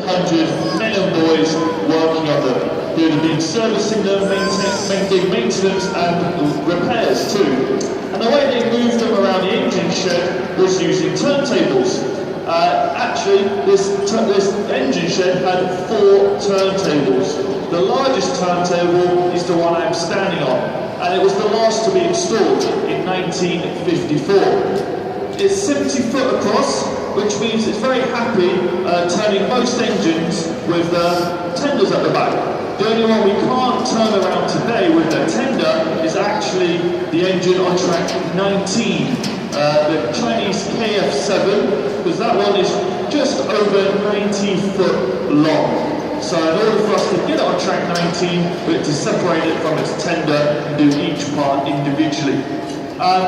700 men and boys working on them. He would have been servicing them, doing maintenance and repairs too. And the way they moved them around the engine shed was using turntables. Actually, this engine shed had 4 turntables. The largest turntable is the one I'm standing on, and it was the last to be installed in 1954. It's 70 foot across, which means it's very happy turning most engines with tenders at the back. The only one we can't turn around today with a tender is actually the engine on track 19, the Chinese KF7, because that one is just over 90 foot long. So in order for us to get it on track 19, we have to separate it from its tender and do each part individually.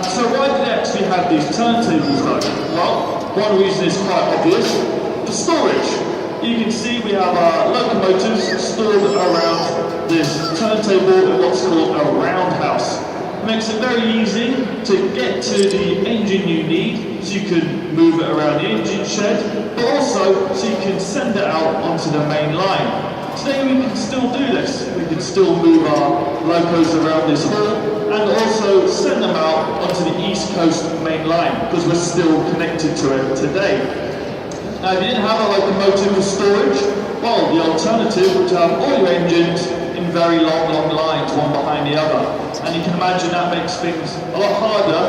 So why do they actually have these turntables though? Well, one reason is quite obvious, the storage. You can see we have our locomotives stored around this turntable in what's called a roundhouse. It makes it very easy to get to the engine you need, so you can move it around the engine shed, but also so you can send it out onto the main line. Today we can still do this. We can still move our locos around this hall and also send them out onto the East Coast main line because we're still connected to it today. Now if you didn't have a locomotive for storage, well, the alternative would have all your engines in very long lines, one behind the other. And you can imagine that makes things a lot harder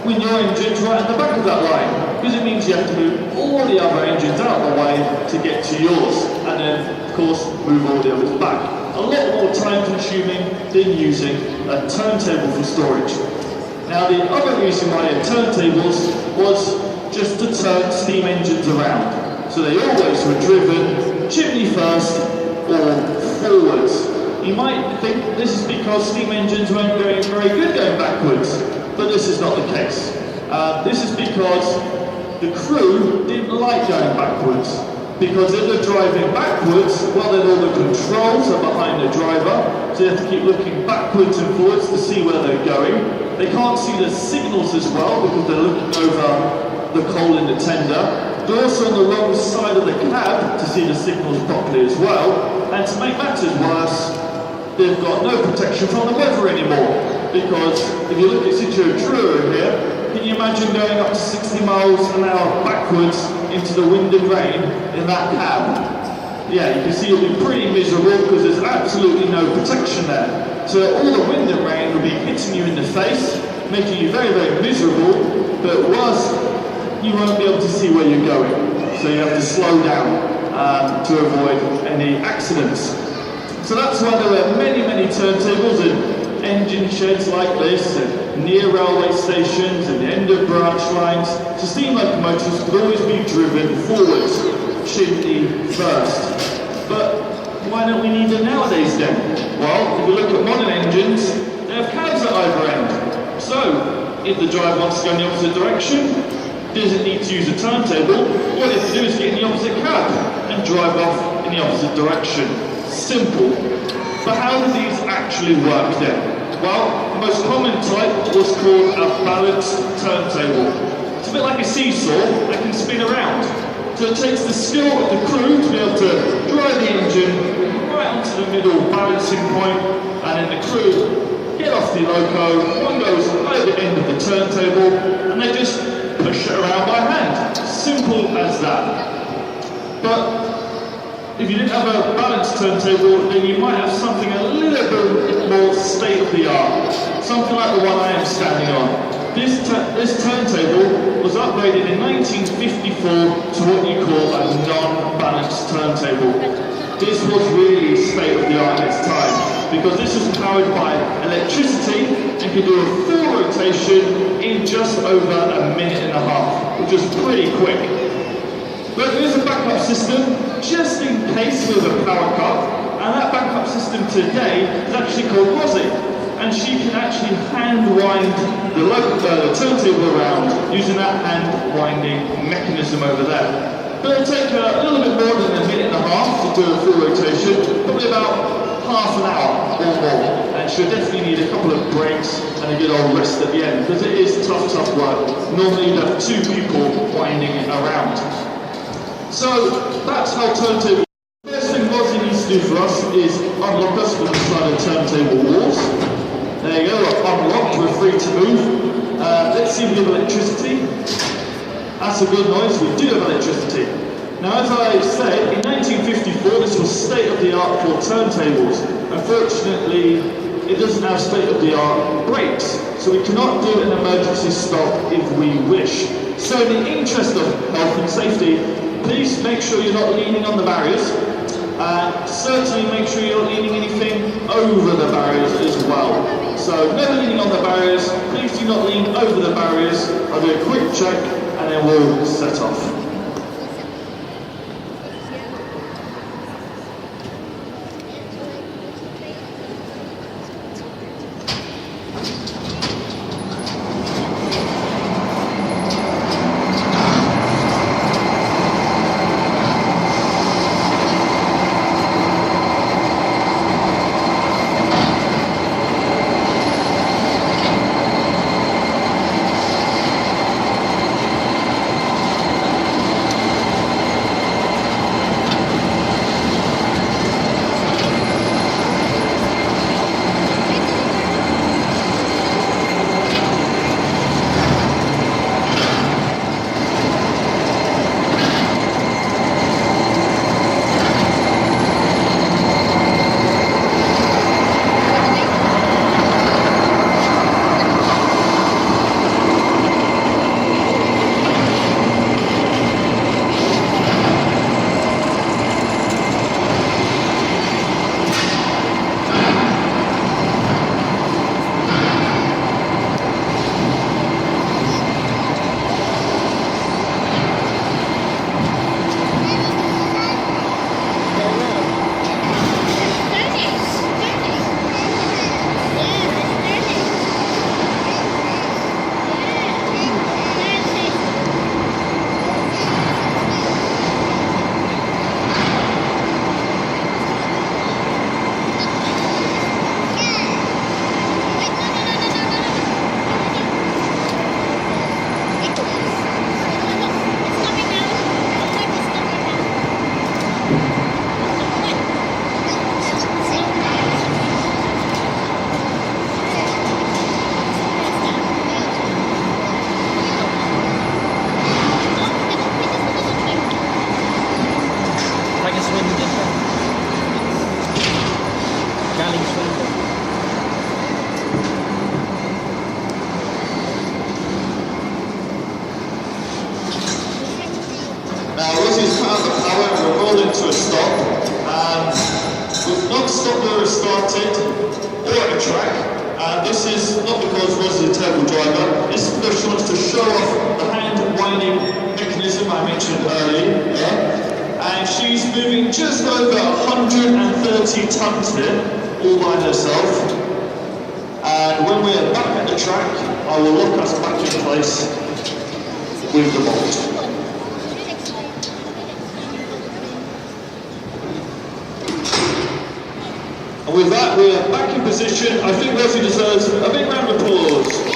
when your engine's right at the back of that line, because it means you have to move all the other engines out of the way to get to yours, and then, of course, move all the others back. A lot more time consuming than using a turntable for storage. Now, the other reason why they had turntables was just to turn steam engines around. So they always were driven chimney first or forwards. You might think this is because steam engines weren't going very good going backwards, but this is not the case. This is because the crew didn't like going backwards, because if they're driving backwards, well then all the controls are behind the driver, so you have to keep looking backwards and forwards to see where they're going. They can't see the signals as well because they're looking over the coal in the tender. They're also on the wrong side of the cab to see the signals properly as well, and to make matters worse, they've got no protection from the weather anymore, because if you look at Truro here, can you imagine going up to 60 miles an hour backwards into the wind and rain in that cab? Yeah, you can see it'll be pretty miserable because there's absolutely no protection there. So all the wind and rain will be hitting you in the face, making you very miserable, but worse, you won't be able to see where you're going. So you have to slow down to avoid any accidents. So that's why there were many turntables and engine sheds like this, and near railway stations and the end of branch lines, so steam locomotives could always be driven forwards, chimney first. But why don't we need them nowadays then? Well, if you look at modern engines, they have cabs at either end. So, if the driver wants to go in the opposite direction, doesn't need to use a turntable, what they have to do is get in the opposite cab and drive off in the opposite direction. Simple. But how do these actually work then? Well, the most common type was called a balanced turntable. It's a bit like a seesaw that can spin around. So it takes the skill of the crew to be able to drive the engine right onto the middle balancing point, and then the crew get off the loco, one goes over the end of the turntable, and they just push it around by hand. Simple as that. But if you didn't have a balanced turntable, then you might have something a little bit more state-of-the-art. Something like the one I am standing on. This turntable was upgraded in 1954 to what you call a non-balanced turntable. This was really state-of-the-art in its time, because this was powered by electricity and could do a full rotation in just over a minute and a half, which was pretty quick. But there is a backup system, just in case we have a power cut, and that backup system today is actually called Rosie, and she can actually hand wind the turntable around using that hand winding mechanism over there. But it'll take a little bit more than a minute and a half to do a full rotation, probably about half an hour or more, and she'll definitely need a couple of breaks and a good old rest at the end, because it is tough work. Normally you'd have 2 people winding it around. So that's how turntable. First thing Rosie needs to do for us is unlock us from inside the turntable walls. There you go, unlocked, we're free to move. Let's see if we have electricity. That's a good noise, we do have electricity. Now as I said, in 1954 this was state-of-the-art for turntables. Unfortunately, it doesn't have state-of-the-art brakes, so we cannot do an emergency stop if we wish. So in the interest of health and safety, please make sure you're not leaning on the barriers. Certainly make sure you're not leaning anything over the barriers as well. So never leaning on the barriers, please do not lean over the barriers. I'll do a quick check and then we'll set off. Now Rosie's put out the power and we're rolling to a stop. We've not stopped where we started or at a track. This is not because Rosie's a terrible driver, this is because she wants to show off the hand winding mechanism I mentioned earlier. And she's moving just over 130 tons here, all by herself. And when we're back at the track, I will lock us back in place with the bolt. And with that, we're back in position. I think Rosie deserves a big round of applause.